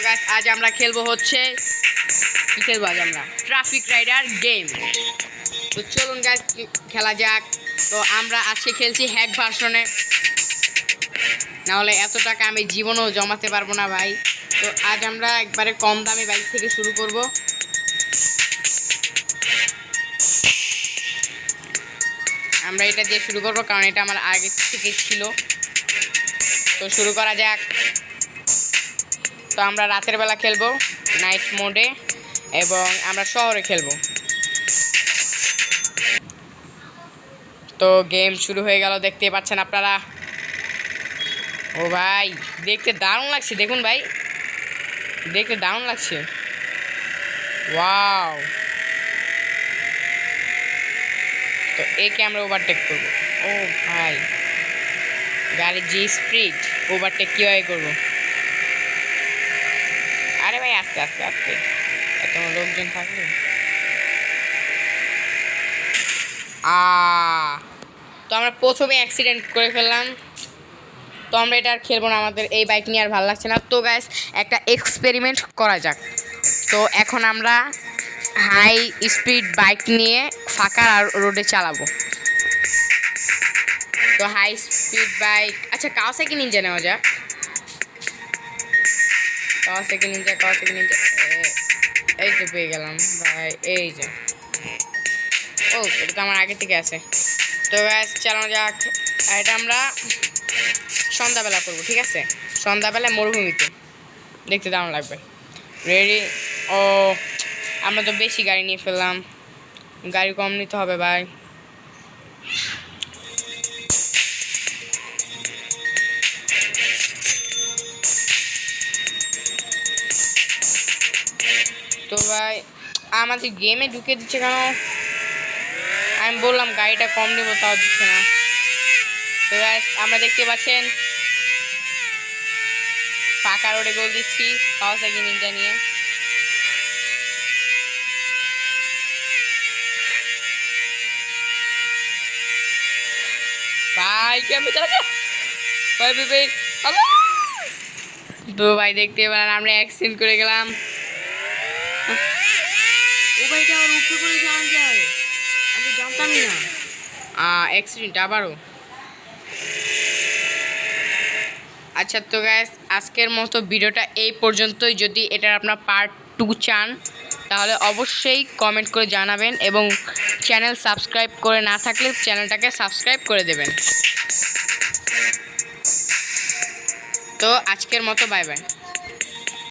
Guys আজ আমরা খেলবো হচ্ছে কি খেলবো আজ আমরা ট্রাফিক রাইডার গেম। তো চলুন গাইস খেলা যাক। তো আমরা আজকে খেলছি হ্যাক ভার্সনে, না হলে এত টাকা আমি জীবনেও জমাতে পারবো না ভাই। তো আজ আমরা একবারে কম দামি বাইক থেকে শুরু করব। আমরা এটা দিয়ে শুরু করবো কারণ এটা আমার আগে থেকে ছিল। তো শুরু করা যাক। তো আমরা রাতের বেলা খেলবো নাইট মোডে এবং আমরা শহরে খেলবো। তো গেম শুরু হয়ে গেল, দেখতেই পাচ্ছেন আপনারা। ও ভাই দেখতে দারুণ লাগছে, দেখুন ভাই দেখতে দারুণ লাগছে। ওয়াও, তো একে আমরা ওভারটেক করব। ও ভাই গাড়ির যে স্পিড, ওভারটেক কীভাবে করবো? আরে ভাই আস্তে আস্তে আস্তে, এত লোকজন থাকবে। তো আমরা প্রথমে অ্যাক্সিডেন্ট করে ফেললাম। তো আমরা এটা আর খেলবো না, আমাদের এই বাইক নিয়ে আর ভালো লাগছে না। তো গাইস একটা এক্সপেরিমেন্ট করা যাক। তো এখন আমরা হাই স্পিড বাইক নিয়ে ফাঁকা রোডে চালাবো। তো হাই স্পিড বাইক, আচ্ছা কাওয়াসাকি নিনজা নেওয়া যাক। কাওয়াসাকি নিনজা এই তো পেয়ে গেলাম ভাই, এই যে। ও এটা তো আমার আগে থেকে আছে। তো গাইস চালানো যাক। এটা আমরা সন্ধ্যাবেলা করবো, ঠিক আছে? সন্ধ্যাবেলায় মরুভূমিতে দেখতে দারুণ লাগবে। রেডি? ও আমরা তো বেশি গাড়ি নিয়ে ফেললাম, গাড়ি কম নিতে হবে ভাই। তো ভাই আমাদের গেমে ঢুকে দিচ্ছে কেন? আমি বললাম গাড়িটা কম নেবো, তাও দিচ্ছে না। তো গাইস আমরা দেখতে পাচ্ছেন ফাঁকা রোডে গোল দিচ্ছি কাওয়াসাকি নিনজা নিয়ে। ভাই কেমন চালাচ্ছে ভাই ভাই। তো ভাই দেখতে পেলেন আমরা অ্যাক্সিডেন্ট করে গেলাম। ও ভাই এটা আমার উপরে করে যাওয়া যায়, আমি জানতামই না। অ্যাক্সিডেন্ট আবারও। আচ্ছা তো গাইস আজকের মতো ভিডিওটা এই পর্যন্তই। যদি এটার আপনার পার্ট 2 চান তাহলে অবশ্যই কমেন্ট করে জানাবেন এবং চ্যানেল সাবস্ক্রাইব করে না থাকলে চ্যানেলটাকে সাবস্ক্রাইব করে দেবেন। তো আজকের মতো বাই বাই।